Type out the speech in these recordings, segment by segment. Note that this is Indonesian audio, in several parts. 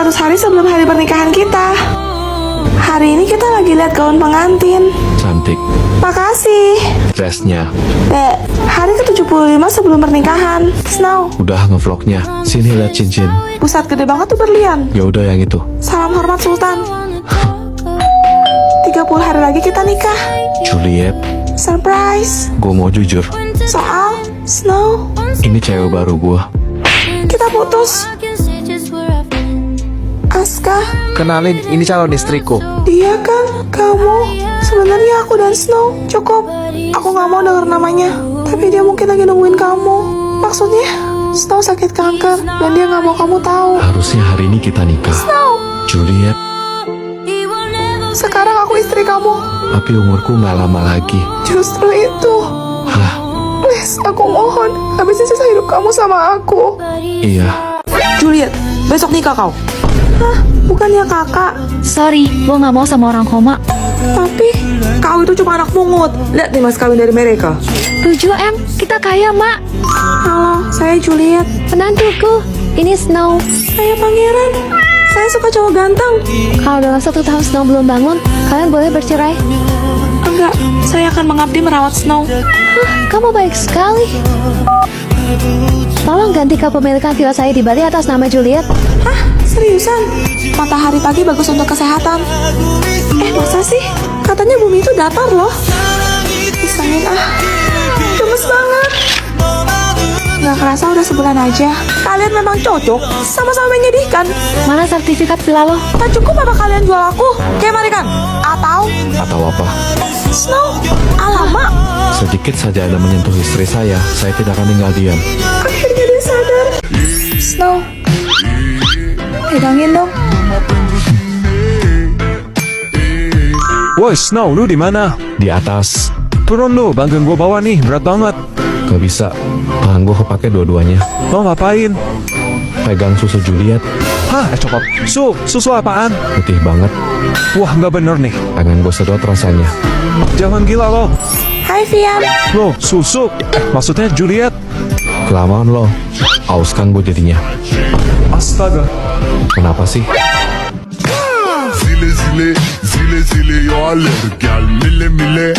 100 hari sebelum hari pernikahan kita. Hari ini kita lagi lihat gaun pengantin. Cantik. Makasih. Dressnya. Dek, hari ke-75 sebelum pernikahan. Snow. Udah ngevlognya. Sini lihat cincin. Pusat gede banget tuh berlian. Ya udah yang itu. Salam hormat Sultan. 30 hari lagi kita nikah. Juliet, Surprise. gue mau jujur. Soal Snow, Ini cewek baru gue. kita putus. Aska, Kenalin, ini calon istriku. dia kan kamu. Sebenarnya aku dan Snow cukup. Aku nggak mau denger namanya, tapi dia mungkin lagi nungguin kamu. Maksudnya, Snow sakit kanker dan dia nggak mau kamu tahu. Harusnya hari ini kita nikah. Snow, Juliet, sekarang aku istri kamu. tapi umurku nggak lama lagi. Justru itu. Hah, Please, aku mohon, habisin sisa hidup kamu sama aku. iya. Juliet, besok nikah kau. Hah, bukannya kakak. Sorry, gue nggak mau sama orang koma. Tapi, kau itu cuma anak pungut. Lihat nih mas kawin dari mereka. 7M, kita kaya, Mak. Halo, saya Juliet. Penantuku, ini Snow. Saya pangeran. Saya suka cowok ganteng. Kalau dalam 1 tahun Snow belum bangun, kalian boleh bercerai. Enggak, saya akan mengabdi merawat Snow. Kamu baik sekali. Tolong ganti kepemilikan villa saya di Bali atas nama Juliet. Hah, seriusan? Matahari pagi bagus untuk kesehatan. Masa sih? Katanya bumi itu datar loh. Isengin gemes banget. Gak kerasa udah sebulan aja. Kalian memang cocok, sama-sama menyedihkan. Mana sertifikat villa lo? Tak cukup apa kalian jual aku? Kayak Marikan? Atau Atau apa? Snow? Alamak, Sedikit saja Anda menyentuh istri saya tidak akan tinggal diam. akhirnya dia sadar. Snow, pegangin dong. Woi, Snow, lu di mana? Di atas. Turun lu, bantuin gua bawa nih, berat banget. Gak bisa. Tangan gue kepake dua-duanya. Mau ngapain? Pegang susu Juliet. Hah, coba. Susu apaan? Putih banget. Wah, nggak bener nih. Pengen gue sedot rasanya. Jangan gila lo. Hai Vian. Lo, susu. Maksudnya Juliet. Kelamaan lo. Aus kan gue jadinya. Astaga. Kenapa sih? Zile zile eu alerg Al mile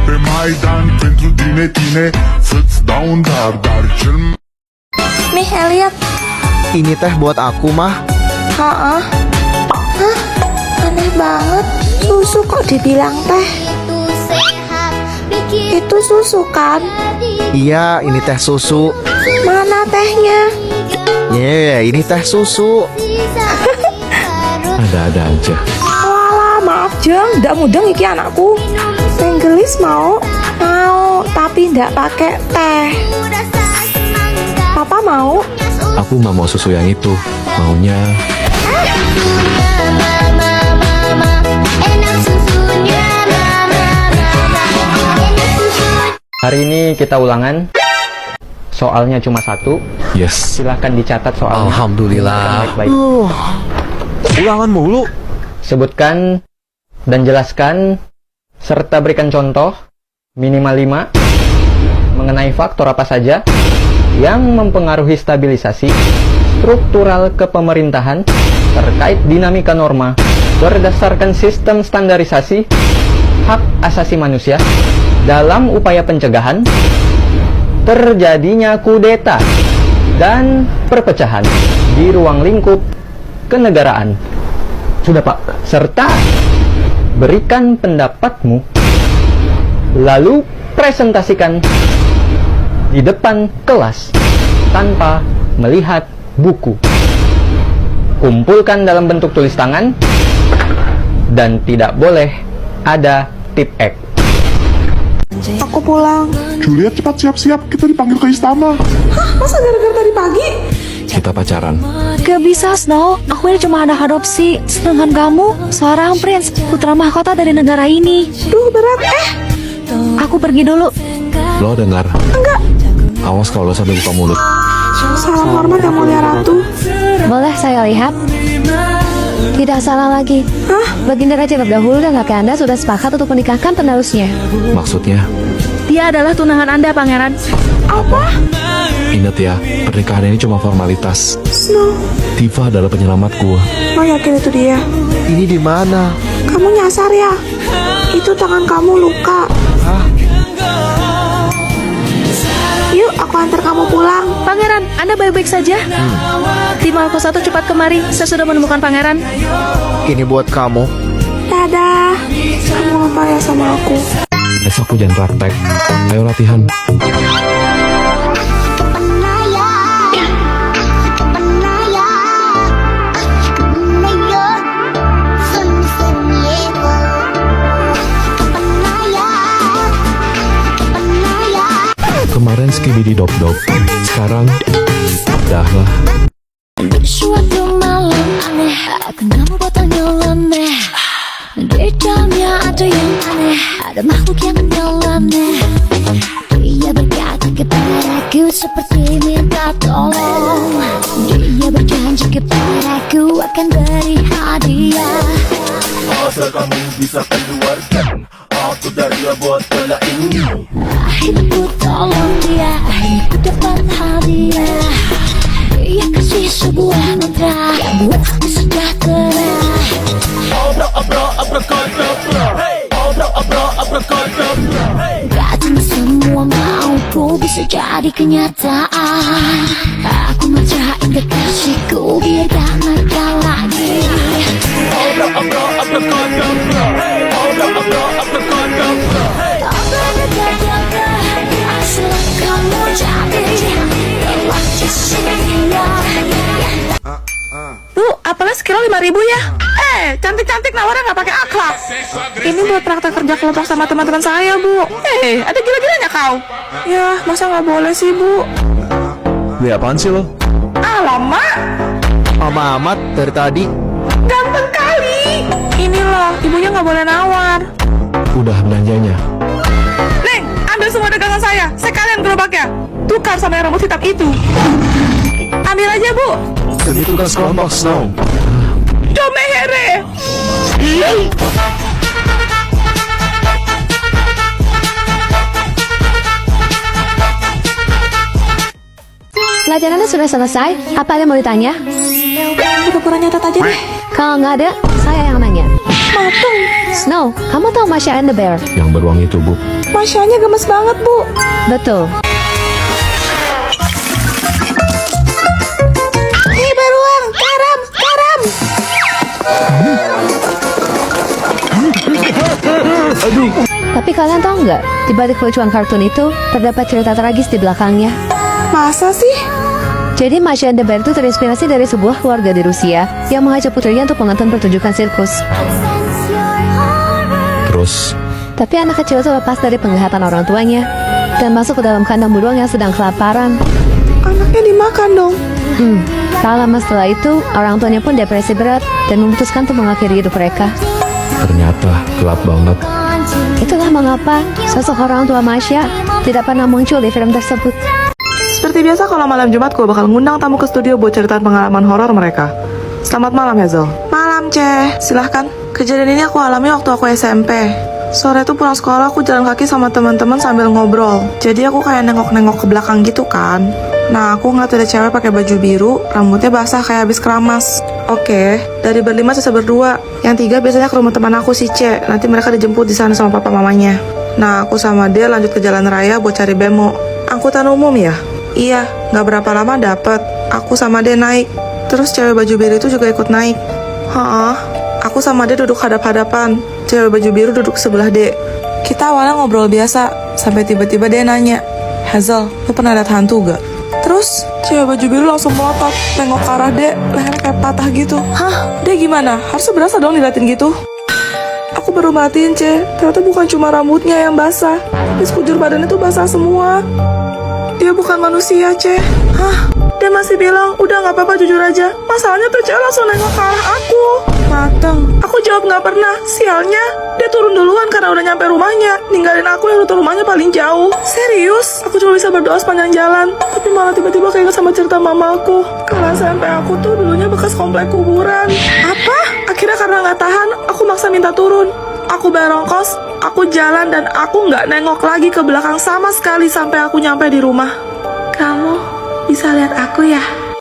pe Maidan Pentru tine Să-ți dau un dar cel Nih Elliot. Ini teh buat aku, mah. Hah? Aneh banget. Susu kok dibilang teh? Itu susu kan? Iya, ini teh susu. Mana tehnya? Ini teh susu. Ada-ada aja. Walah, maaf Jeng, ndak mudeng iki anakku. Teh gelis mau? Mau, tapi ndak pakai teh. Papa mau? Aku nggak mau susu yang itu. Maunya Hari ini kita ulangan. Soalnya cuma 1. yes. Silahkan dicatat soalnya. Alhamdulillah. Baik-baik. Ulangan mulu. Sebutkan dan jelaskan serta berikan contoh minimal 5 mengenai faktor apa saja yang mempengaruhi stabilisasi struktural kepemerintahan terkait dinamika norma berdasarkan sistem standarisasi hak asasi manusia dalam upaya pencegahan terjadinya kudeta dan perpecahan di ruang lingkup kenegaraan. Sudah Pak. Serta berikan pendapatmu, lalu presentasikan di depan kelas tanpa melihat buku. Kumpulkan dalam bentuk tulis tangan dan tidak boleh ada tip X. Aku pulang. Juliet cepat siap-siap Kita dipanggil ke istana Masa gara-gara tadi pagi? Kita pacaran. Gak bisa, Snow. Aku ini cuma anak adopsi. Sedangkan kamu, seorang prince, putra mahkota dari negara ini. Duh, berat. Aku pergi dulu. Lo dengar? Enggak. Awas kalau lo sampai buka mulut. Salam hormat yang mulia ratu. Boleh saya lihat? Tidak salah lagi. Baginda Raja berdahulu dan kakek Anda sudah sepakat untuk menikahkan penerusnya. Maksudnya? Dia adalah tunangan Anda, Pangeran. Apa? Ingat ya, pernikahan ini cuma formalitas. Snow, Tifa adalah penyelamatku. lo yakin itu dia? Ini di mana? Kamu nyasar ya? Itu tangan kamu luka. Yuk, aku antar kamu pulang. Pangeran, Anda baik-baik saja? Tim Alko 1 cepat kemari. Saya sudah menemukan Pangeran. Ini buat kamu. Dadah. Kamu lupa ya sama aku. Besok hujan praktek. Ayo latihan. Kemarin skibidi dop dop. Sekarang dah lah. Suatu malam aneh, aku nemu botol nyeleneh. Di dalamnya ada yang aneh, ada makhluk yang nyeleneh. Dia berkata kepadaku seperti minta tolong. Dia berjanji kepadaku akan beri hadiah. Asal kamu bisa keluarkan aku dari botol ini. Akhirnya ku tolong dia, akhirnya ku dapat hadiah. Dia kasih sebuah mantra yang buat aku sejahtera. Abra abra abrakadabra, abra abra abrakadabra. Katanya semua mauku bisa jadi kenyataan. Aku mantrain kekasihku biar gak nakal lagi. Abra abra abrakadabra, abra abra abrakadabra. Abrakadabra, asal kamu jadi lelaki senior. Bu, apalah sekilo 5.000 ya? Cantik-cantik nawarnya nggak pakai akhlak. Ini buat praktek kerja kelompok sama teman-teman saya, Bu. Ada gila-gilanya kau? Ya, masa nggak boleh sih, Bu? Beli apaan sih lo? Alamak, Lama amat dari tadi. ganteng kali. Ini loh, ibunya nggak boleh nawar. Udah belanjanya. Neng, ambil semua dagangan saya. Sekalian gerobaknya. Tukar sama yang rambut hitam itu. Ambil aja, Bu. Jadi tukang kelompok Snow. Domehere. Pelajarannya sudah selesai. Apa ada yang mau ditanya? Pura-pura nyatat aja deh. Kalau nggak ada, saya yang nanya. Mateng. Snow, kamu tahu Masha and the Bear? Yang beruang itu, Bu. Masyanya gemes banget, Bu. Betul. Hei, beruang. Karam, karam. Tapi kalian tahu nggak, di balik kelucuan kartun itu, terdapat cerita tragis di belakangnya. Masa sih? Jadi Masha and the Bear itu terinspirasi dari sebuah keluarga di Rusia yang mengajak putrinya untuk menonton pertunjukan sirkus. Terus, Tapi anak kecil itu lepas dari penglihatan orang tuanya dan masuk ke dalam kandang beruang yang sedang kelaparan. Anaknya dimakan dong. Tak lama setelah itu, orang tuanya pun depresi berat dan memutuskan untuk mengakhiri hidup mereka. ternyata gelap banget. Itulah mengapa sosok orang tua Masya tidak pernah muncul di film tersebut. Seperti biasa kalau malam Jumat gue bakal ngundang tamu ke studio buat cerita pengalaman horor mereka. Selamat malam Hazel. Malam Ceh, silahkan. Kejadian ini aku alami waktu aku SMP. Sore tuh pulang sekolah aku jalan kaki sama teman-teman sambil ngobrol. Jadi aku kayak nengok-nengok ke belakang gitu kan. Nah aku ngeliat ada cewek pakai baju biru, rambutnya basah kayak habis keramas. Oke, dari berlima sisa berdua. Yang tiga biasanya ke rumah teman aku si C. Nanti mereka dijemput di sana sama papa mamanya. Nah aku sama dia lanjut ke jalan raya buat cari bemo. Angkutan umum ya? Iya, nggak berapa lama dapet. Aku sama dia naik. Terus cewek baju biru itu juga ikut naik. Aku sama dia duduk hadap-hadapan. Cewek baju biru duduk sebelah D. Kita awalnya ngobrol biasa, sampai tiba-tiba dia nanya, Hazel, lu pernah lihat hantu gak? Terus cewek baju biru langsung melotot, nengok ke arah D, lehernya kayak patah gitu. Hah? D gimana? Harusnya berasa dong diliatin gitu. Aku baru matiin, C. Ternyata bukan cuma rambutnya yang basah, tapi sekujur badannya tuh basah semua. Dia bukan manusia, C. Hah? Dia masih bilang, udah gak apa-apa jujur aja. Masalahnya tuh cewek langsung nengok ke arah aku. Mateng. Aku jawab gak pernah. Sialnya, dia turun duluan karena udah nyampe rumahnya. Ninggalin aku yang rute rumahnya paling jauh. Serius? Aku cuma bisa berdoa sepanjang jalan. Tapi malah tiba-tiba keinget sama cerita mama aku. Karena SMP aku tuh dulunya bekas komplek kuburan. Apa? Akhirnya karena gak tahan, aku maksa minta turun. aku bayar ongkos, aku jalan dan aku nggak nengok lagi ke belakang sama sekali sampai aku nyampe di rumah. Kamu bisa lihat aku ya?